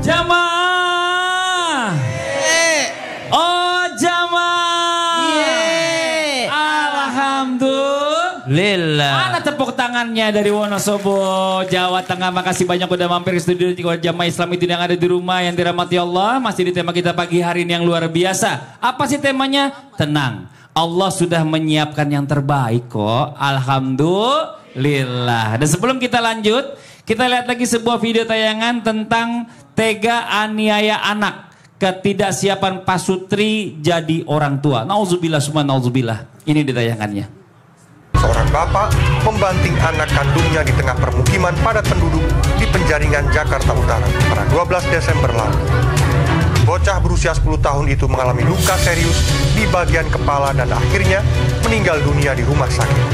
Jamaah. Oh jamaah. Alhamdulillah. Mana tepuk tangannya dari Wonosobo, Jawa Tengah. Makasih banyak udah mampir ke studio jamaah Islam itu yang ada di rumah yang dirahmati Allah. Masih di tema kita pagi hari ini yang luar biasa. Apa sih temanya? Tenang. Allah sudah menyiapkan yang terbaik kok. Alhamdulillah. Dan sebelum kita lanjut, kita lihat lagi sebuah video tayangan tentang tega aniaya anak. Ketidaksiapan pasutri jadi orang tua. Nauzubillah summa nauzubillah. Ini di tayangannya. Seorang bapak membanting anak kandungnya di tengah permukiman padat penduduk di Penjaringan, Jakarta Utara pada 12 Desember lalu. Bocah berusia 10 tahun itu mengalami luka serius di bagian kepala dan akhirnya meninggal dunia di rumah sakit.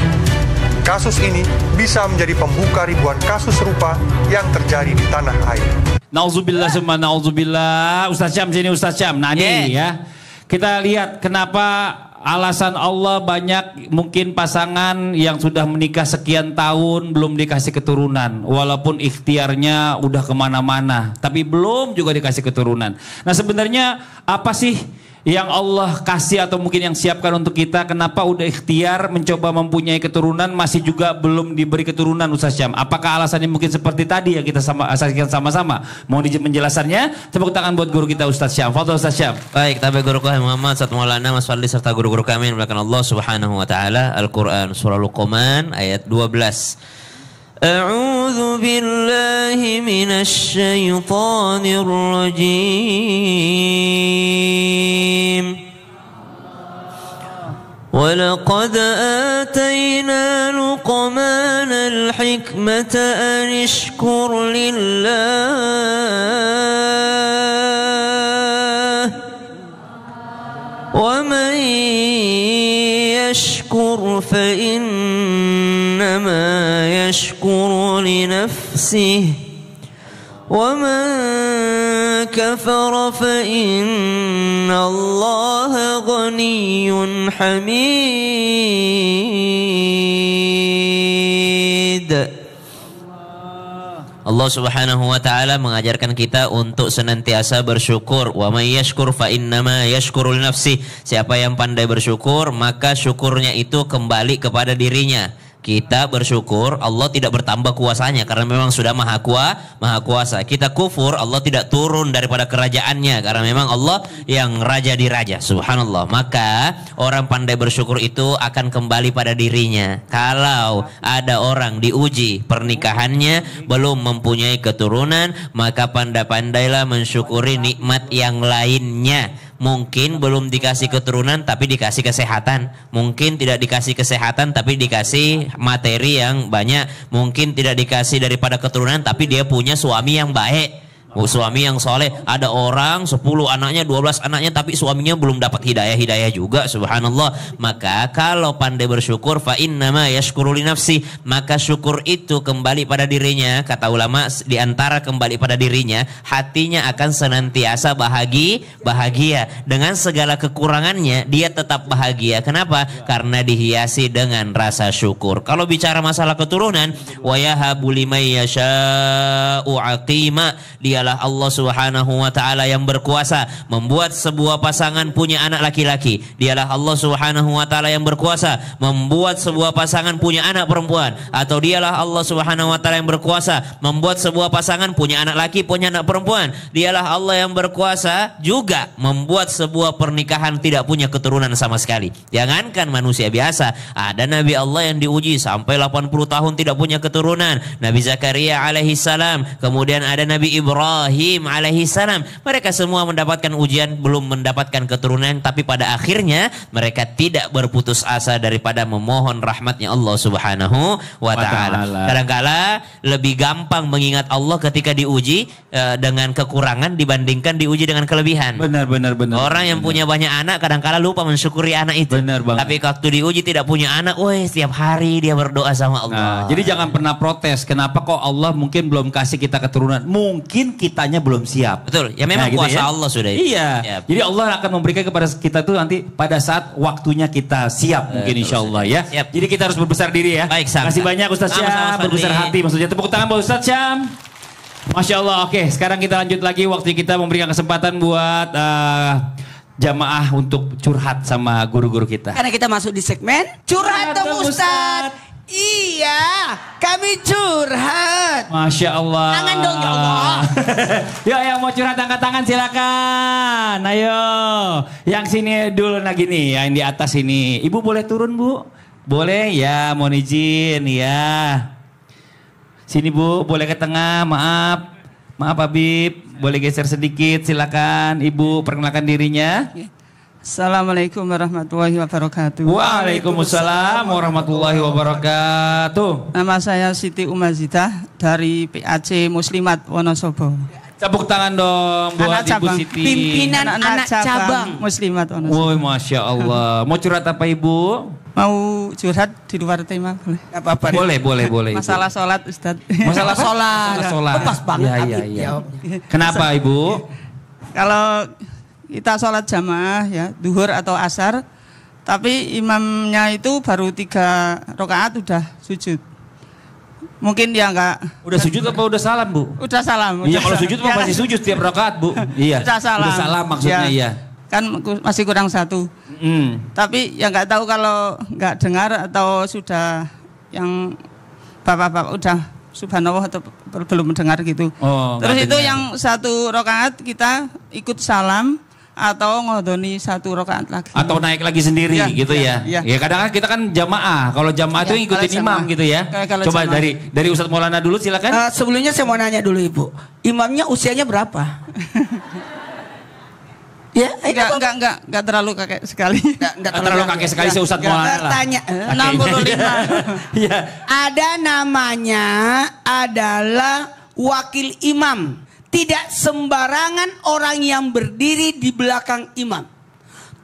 Kasus ini bisa menjadi pembuka ribuan kasus serupa yang terjadi di tanah air. Nauzubillah summa nauzubillah. Ustaz Syam sini Ustaz Syam. Nah ini ya. Kita lihat kenapa alasan Allah banyak mungkin pasangan yang sudah menikah sekian tahun belum dikasih keturunan. Walaupun ikhtiarnya udah kemana-mana. Tapi belum juga dikasih keturunan. Nah sebenarnya apa sih yang Allah kasih atau mungkin yang siapkan untuk kita? Kenapa udah ikhtiar mencoba mempunyai keturunan masih juga belum diberi keturunan Ustaz Syam? Apakah alasannya mungkin seperti tadi yang kita saksikan sama-sama? Mohon izin penjelasannya. Tepuk tangan buat guru kita Ustaz Syam. Fadhil Ustaz Syam. Baik, tabi guru kami Muhammad Ustaz Maulana Mas Fadli serta guru-guru kami yang dimuliakan Allah Subhanahu wa taala. Al-Qur'an surah Luqman ayat 12. أعوذ بالله من الشيطان الرجيم ولقد آتينا لقمان الحكمة أن اشكر لله ومن يشكر فإنما يشكر لنفسه ومن كفر فإن الله غني حميد. Allah Subhanahu wa taala mengajarkan kita untuk senantiasa bersyukur. Wa may yashkur fa innama yashkuru li nafsi. Siapa yang pandai bersyukur, maka syukurnya itu kembali kepada dirinya. Kita bersyukur, Allah tidak bertambah kuasanya karena memang sudah maha kuasa. Kita kufur, Allah tidak turun daripada kerajaannya karena memang Allah yang raja di raja. Subhanallah. Maka orang pandai bersyukur itu akan kembali pada dirinya. Kalau ada orang diuji pernikahannya belum mempunyai keturunan, maka pandai-pandailah mensyukuri nikmat yang lainnya. Mungkin belum dikasih keturunan tapi dikasih kesehatan. Mungkin tidak dikasih kesehatan tapi dikasih materi yang banyak. Mungkin tidak dikasih daripada keturunan tapi dia punya suami yang baik, suami yang soleh. Ada orang 10 anaknya, 12 anaknya tapi suaminya belum dapat hidayah juga. Subhanallah. Maka kalau pandai bersyukur fa innama yashkuru li nafsi, maka syukur itu kembali pada dirinya. Kata ulama, di antara kembali pada dirinya, hatinya akan senantiasa bahagia. Dengan segala kekurangannya dia tetap bahagia. Kenapa? Karena dihiasi dengan rasa syukur. Kalau bicara masalah keturunan, wa yahabu liman yasha'u aqima, dia Allah Subhanahu wa taala yang berkuasa membuat sebuah pasangan punya anak laki-laki. Dialah Allah Subhanahu wa taala yang berkuasa membuat sebuah pasangan punya anak perempuan. Atau dialah Allah Subhanahu wa taala yang berkuasa membuat sebuah pasangan punya anak laki, punya anak perempuan. Dialah Allah yang berkuasa juga membuat sebuah pernikahan tidak punya keturunan sama sekali. Jangankan manusia biasa, ada Nabi Allah yang diuji sampai 80 tahun tidak punya keturunan. Nabi Zakaria alaihissalam, kemudian ada Nabi Ibrahim alaihissalam. Mereka semua mendapatkan ujian, belum mendapatkan keturunan, tapi pada akhirnya mereka tidak berputus asa daripada memohon rahmatnya Allah Subhanahu wa ta'ala. Kadangkala lebih gampang mengingat Allah ketika diuji dengan kekurangan dibandingkan diuji dengan kelebihan. Benar. Orang yang punya banyak anak kadangkala lupa mensyukuri anak itu. Benar banget. Tapi waktu diuji tidak punya anak, setiap hari dia berdoa sama Allah. Nah, jadi jangan pernah protes. Kenapa kok Allah mungkin belum kasih kita keturunan? Mungkin kitanya belum siap. Betul. Ya memang gitu kuasa ya? Allah sudah. Iya. Ya. Jadi Allah akan memberikan kepada kita tuh nanti pada saat waktunya kita siap mungkin insya Allah ya. Siap. Jadi kita harus berbesar diri ya. Baik, terima kasih banyak Ustaz Syam. Berbesar hati maksudnya. Tepuk tangan buat Ustaz Syam. Masya Allah. Oke, sekarang kita lanjut lagi. Waktu kita memberikan kesempatan buat jamaah untuk curhat sama guru-guru kita. Karena kita masuk di segmen curhat dong Ustadz. Iya, kami curhat. Masya Allah. Tangan dong ya Allah. Yuk yang mau curhat angkat tangan silakan. Ayo. Yang sini dulu nah gini, yang di atas ini. Ibu boleh turun Bu? Boleh ya, mohon izin ya. Sini Bu, boleh ke tengah, maaf. Maaf Habib, boleh geser sedikit silakan. Ibu perkenalkan dirinya. Assalamualaikum warahmatullahi wabarakatuh. Waalaikumsalam warahmatullahi wabarakatuh. Nama saya Siti Umazidah dari PAC Muslimat Wonosobo. Tepuk tangan dong buat Ibu Siti. Pimpinan anak cabang Muslimat Wonosobo. Woi, Masya Allah. Mau curhat apa Ibu? Mau curhat di luar tema boleh? Gak apa-apa. Boleh. Masalah sholat Ustaz. Masalah sholat. Pas banget Iya. Kenapa Ibu? Kalau kita sholat jamaah ya, duhur atau asar, tapi imamnya itu baru 3 rakaat udah sujud. Mungkin dia enggak. Udah sujud apa udah salam Bu? Udah salam. Iya kalau sujud mah pasti sujud tiap rakaat Bu. Iya. Udah salam. Udah salam maksudnya Ya. iya. Kan masih kurang 1. Tapi ya nggak tahu kalau nggak dengar atau sudah yang bapak-bapak udah subhanallah atau belum mendengar gitu. Oh, terus itu dengar. yang 1 rakaat kita ikut salam atau ngodoni 1 rakaat lagi. Atau naik lagi sendiri Ya, gitu ya. ya. Ya kadang-kadang kita kan jamaah. Kalau jamaah itu ngikutin kalau imam jamaah. gitu ya. Kalau Coba jamaah. dari Ustadz Maulana dulu silakan. Sebelumnya saya mau nanya dulu Ibu, imamnya usianya berapa? Ya, Enggak terlalu kakek sekali. Enggak terlalu kakek sekali sih Ustadz Maulana lah. Tanya, 65. Iya. ada namanya adalah wakil imam. Tidak sembarangan orang yang berdiri di belakang imam.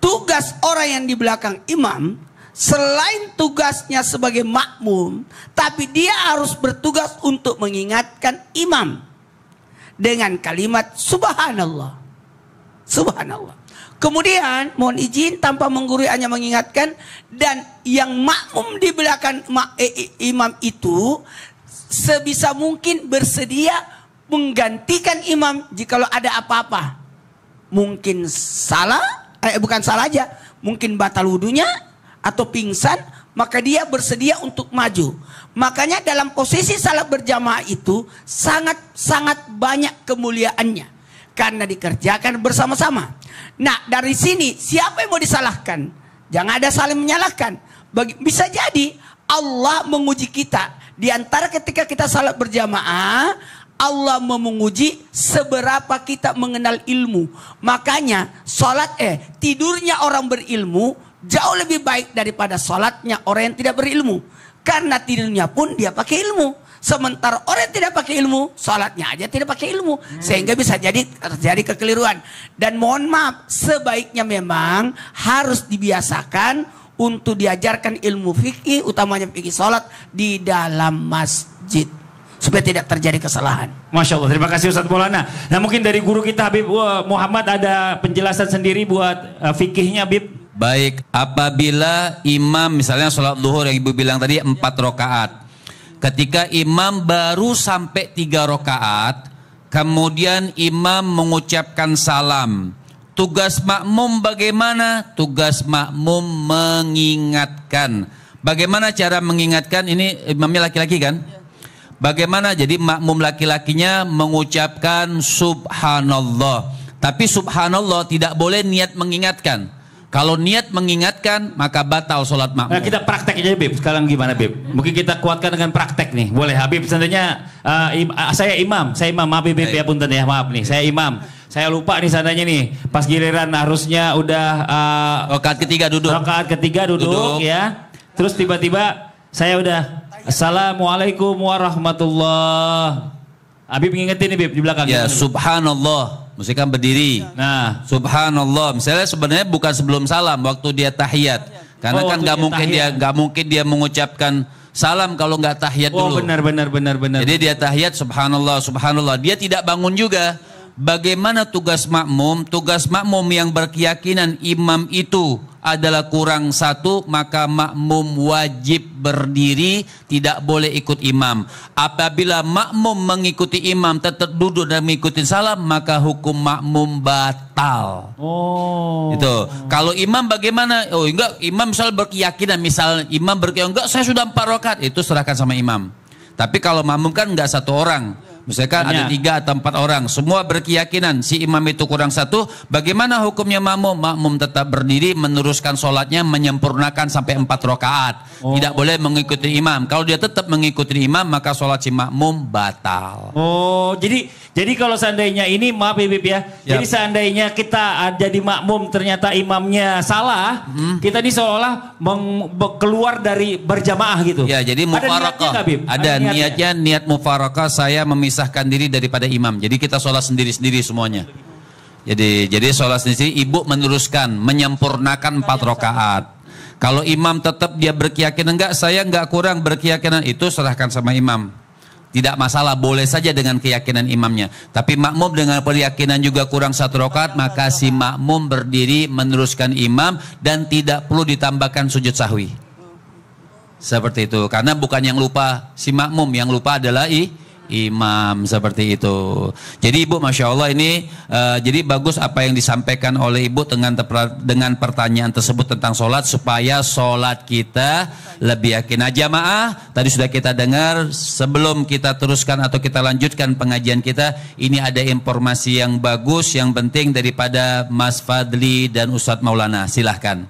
Tugas orang yang di belakang imam, selain tugasnya sebagai makmum, tapi dia harus bertugas untuk mengingatkan imam dengan kalimat subhanallah. Subhanallah. Kemudian mohon izin tanpa menggurui hanya mengingatkan, dan yang makmum di belakang imam itu sebisa mungkin bersedia menggantikan imam jikalau ada apa-apa. Mungkin salah, bukan salah aja, mungkin batal wudunya atau pingsan, maka dia bersedia untuk maju. Makanya dalam posisi salat berjamaah itu sangat banyak kemuliaannya karena dikerjakan bersama-sama. Nah, dari sini siapa yang mau disalahkan? Jangan ada saling menyalahkan. Bisa jadi Allah menguji kita. Di antara ketika kita salat berjamaah, Allah menguji seberapa kita mengenal ilmu. Makanya tidurnya orang berilmu jauh lebih baik daripada salatnya orang yang tidak berilmu. Karena tidurnya pun dia pakai ilmu. Sementara orang yang tidak pakai ilmu, salatnya aja tidak pakai ilmu. Sehingga bisa terjadi kekeliruan. Dan mohon maaf, sebaiknya memang harus dibiasakan untuk diajarkan ilmu fikih, utamanya fikih salat di dalam masjid. Supaya tidak terjadi kesalahan. Masya Allah, terima kasih Ustadz Maulana. Nah mungkin dari guru kita Habib Muhammad ada penjelasan sendiri buat fikihnya Habib. Baik, apabila imam misalnya sholat zuhur yang ibu bilang tadi 4 rakaat. Ketika imam baru sampai 3 rakaat, kemudian imam mengucapkan salam. Tugas makmum bagaimana? Tugas makmum mengingatkan. Bagaimana cara mengingatkan? Ini imamnya laki-laki kan? Bagaimana? Jadi makmum laki-lakinya mengucapkan subhanallah. Tapi subhanallah tidak boleh niat mengingatkan. Kalau niat mengingatkan maka batal sholat makmum. Nah, kita praktek aja Bib. Sekarang gimana Bib? Mungkin kita kuatkan dengan praktek nih. Boleh Habib seandainya saya imam maaf Bib ya punten ya, maaf nih. Saya imam. Saya lupa nih seandainya nih. Pas giliran harusnya udah rakaat ketiga duduk. Rakaat ketiga duduk ya. Terus tiba-tiba saya udah Assalamualaikum warahmatullah. Habib ngingetin nih Bib di belakang. Ya subhanallah. Mesti kan berdiri. Nah, subhanallah. Misalnya sebenarnya bukan sebelum salam, waktu dia tahiyat. Karena kan nggak mungkin dia mengucapkan salam kalau nggak tahiyat dulu. Oh benar. Jadi dia tahiyat subhanallah. Dia tidak bangun juga. Bagaimana tugas makmum? Tugas makmum yang berkeyakinan imam itu adalah kurang satu, maka makmum wajib berdiri, tidak boleh ikut imam. Apabila makmum mengikuti imam tetap duduk dan mengikuti salam, maka hukum makmum batal. Oh. Itu. Kalau imam bagaimana? Oh enggak, imam misal berkeyakinan, misal imam berkeyakinan enggak, saya sudah 4 rakaat, itu serahkan sama imam. Tapi kalau makmum kan enggak 1 orang. Misalkan ada 3 atau 4 orang, semua berkeyakinan si imam itu kurang 1, bagaimana hukumnya makmum? Makmum tetap berdiri, meneruskan sholatnya, menyempurnakan sampai 4 rakaat. Tidak boleh mengikuti imam. Kalau dia tetap mengikuti imam, maka sholat si makmum batal. Oh, jadi kalau seandainya ini, maaf Bib ya, jadi seandainya kita jadi makmum ternyata imamnya salah, kita ini seolah keluar dari berjamaah gitu. Ya, jadi mufarakah. Ada niatnya, niat mufarakah, saya memisahkan diri daripada imam. Jadi kita sholat sendiri-sendiri semuanya. Jadi sholat sendiri, ibu meneruskan, menyempurnakan 4 rakaat. Kalau imam tetap dia berkeyakinan enggak, saya enggak kurang berkeyakinan, itu serahkan sama imam. Tidak masalah, boleh saja dengan keyakinan imamnya. Tapi makmum dengan keyakinan juga kurang 1 rakaat, maka si makmum berdiri meneruskan imam dan tidak perlu ditambahkan sujud sahwi. Seperti itu. Karena bukan yang lupa si makmum, yang lupa adalah imam, seperti itu. Jadi ibu, masya Allah ini jadi bagus apa yang disampaikan oleh ibu dengan pertanyaan tersebut tentang sholat, supaya sholat kita lebih yakin. Nah, jamaah, tadi sudah kita dengar. Sebelum kita teruskan atau kita lanjutkan pengajian kita, ini ada informasi yang bagus, yang penting daripada Mas Fadli dan Ustadz Maulana. Silahkan.